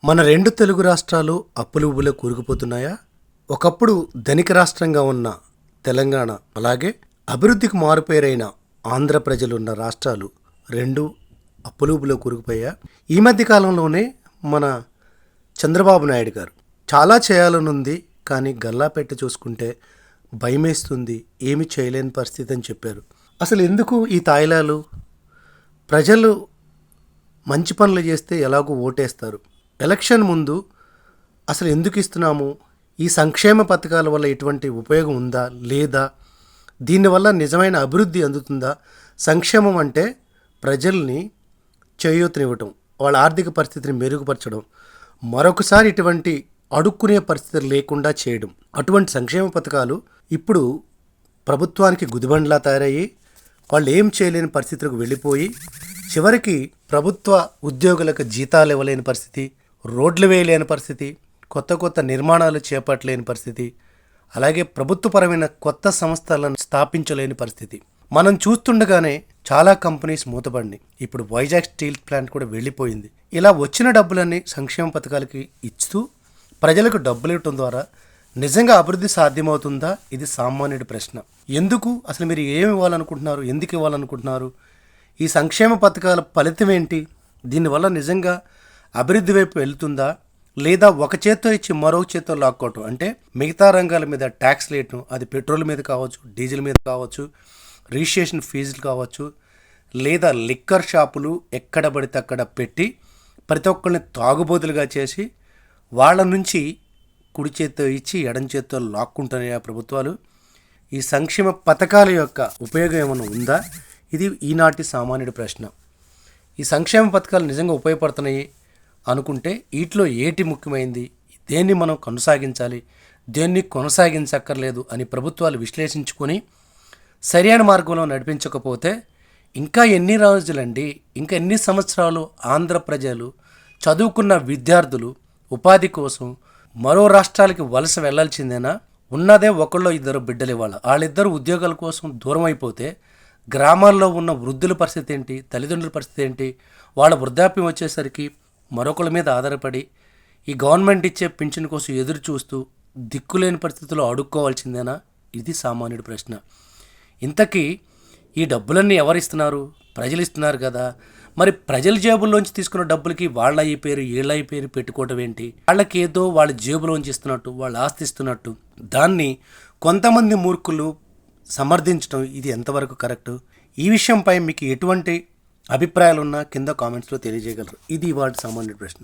మన రెండు తెలుగు రాష్ట్రాలు అప్పుల ఊబిలో కూరుకుపోతున్నాయా? ఒకప్పుడు ధనిక రాష్ట్రంగా ఉన్న తెలంగాణ, అలాగే అభివృద్ధికి మారుపేరైన ఆంధ్ర ప్రజలున్న రాష్ట్రాలు రెండు అప్పుల ఊబిలో కూరుకుపోయా. ఈ మధ్య కాలంలోనే మన చంద్రబాబు నాయుడు గారు చాలా చేయాలనుంది, కానీ గల్లా పెట్టి చూసుకుంటే భయమేస్తుంది, ఏమి చేయలేని పరిస్థితి అని చెప్పారు. అసలు ఎందుకు ఈ తాయిలాలు? ప్రజలు మంచి పనులు చేస్తే ఎలాగో ఓటేస్తారు. ఎలక్షన్ ముందు అసలు ఎందుకు ఇస్తున్నాము, ఈ సంక్షేమ పథకాల వల్ల ఎటువంటి ఉపయోగం ఉందా లేదా, దీనివల్ల నిజమైన అభివృద్ధి అందుతుందా? సంక్షేమం అంటే ప్రజల్ని చేయూతనివ్వటం, వాళ్ళ ఆర్థిక పరిస్థితిని మెరుగుపరచడం, మరొకసారి ఇటువంటి అడుక్కునే పరిస్థితులు లేకుండా చేయడం. అటువంటి సంక్షేమ పథకాలు ఇప్పుడు ప్రభుత్వానికి గుదిబండ్లా తయారయ్యి వాళ్ళు ఏం చేయలేని పరిస్థితులకు వెళ్ళిపోయి చివరికి ప్రభుత్వ ఉద్యోగులకు జీతాలు ఇవ్వలేని పరిస్థితి, రోడ్లు వేయలేని పరిస్థితి, కొత్త నిర్మాణాలు చేపట్టలేని పరిస్థితి, అలాగే ప్రభుత్వపరమైన కొత్త సంస్థలను స్థాపించలేని పరిస్థితి. మనం చూస్తుండగానే చాలా కంపెనీస్ మూతపడి ఇప్పుడు వైజాగ్ స్టీల్ ప్లాంట్ కూడా వెళ్ళిపోయింది. ఇలా వచ్చిన డబ్బులన్నీ సంక్షేమ పథకాలకి ఇస్తూ ప్రజలకు డబ్బులు ఇవ్వటం ద్వారా నిజంగా అభివృద్ధి సాధ్యమవుతుందా? ఇది సామాన్యుడి ప్రశ్న. ఎందుకు అసలు మీరు ఏమి ఇవ్వాలనుకుంటున్నారు, ఎందుకు ఇవ్వాలనుకుంటున్నారు? ఈ సంక్షేమ పథకాల ఫలితం ఏంటి? దీనివల్ల నిజంగా అభివృద్ధి వైపు వెళ్తుందా, లేదా ఒక చేత్తో ఇచ్చి మరొక చేత్తో లాక్కోవటం? అంటే మిగతా రంగాల మీద ట్యాక్స్ రేట్ను, అది పెట్రోల్ మీద కావచ్చు, డీజిల్ మీద కావచ్చు, రిజిస్ట్రేషన్ ఫీజులు కావచ్చు, లేదా లిక్కర్ షాపులు ఎక్కడ పడితే అక్కడ పెట్టి ప్రతి ఒక్కరిని తాగుబోతులుగా చేసి వాళ్ళ నుంచి కుడి చేత్తో ఇచ్చి ఎడం చేత్తో లాక్కుంటున్నాయి ఆ ప్రభుత్వాలు. ఈ సంక్షేమ పథకాల యొక్క ఉపయోగం ఏమైనా ఉందా? ఇది ఈనాటి సామాన్యుడి ప్రశ్న. ఈ సంక్షేమ పథకాలు నిజంగా ఉపయోగపడుతున్నాయి అనుకుంటే వీటిలో ఏటి ముఖ్యమైంది, దేన్ని మనం కొనసాగించాలి, దేన్ని కొనసాగించక్కర్లేదు అని ప్రభుత్వాలు విశ్లేషించుకొని సరైన మార్గంలో నడిపించకపోతే ఇంకా ఎన్ని రోజులండి, ఇంకా ఎన్ని సంవత్సరాలు ఆంధ్ర ప్రజలు, చదువుకున్న విద్యార్థులు ఉపాధి కోసం మరో రాష్ట్రాలకి వలస వెళ్లాల్సిందేనా? ఉన్నదే ఒకళ్ళో ఇద్దరు బిడ్డలు ఇవ్వాలి, వాళ్ళిద్దరు ఉద్యోగాల కోసం దూరం అయిపోతే గ్రామాల్లో ఉన్న వృద్ధుల పరిస్థితి ఏంటి, తల్లిదండ్రుల పరిస్థితి ఏంటి? వాళ్ళ వృద్ధాప్యం వచ్చేసరికి మరొకళ్ళ మీద ఆధారపడి ఈ గవర్నమెంట్ ఇచ్చే పింఛన్ కోసం ఎదురు చూస్తూ దిక్కులేని పరిస్థితుల్లో అడుక్కోవాల్సిందేనా? ఇది సామాన్యుడి ప్రశ్న. ఇంతకీ ఈ డబ్బులన్నీ ఎవరిస్తున్నారు? ప్రజలు ఇస్తున్నారు కదా. మరి ప్రజల జేబుల్లోంచి తీసుకున్న డబ్బులకి వాళ్ళ ఈ పేరు వీళ్ళ ఈ పేరు పెట్టుకోవటం ఏంటి? వాళ్ళకి ఏదో వాళ్ళ జేబులోంచి ఇస్తున్నట్టు, వాళ్ళ ఆస్తి ఇస్తున్నట్టు దాన్ని కొంతమంది మూర్ఖులు సమర్థించడం ఇది ఎంతవరకు కరెక్టు? ఈ విషయంపై మీకు ఎటువంటి అభిప్రాయాలున్నా కింద కామెంట్స్లో తెలియజేయగలరు. ఇది వాటి సామాన్య ప్రశ్న.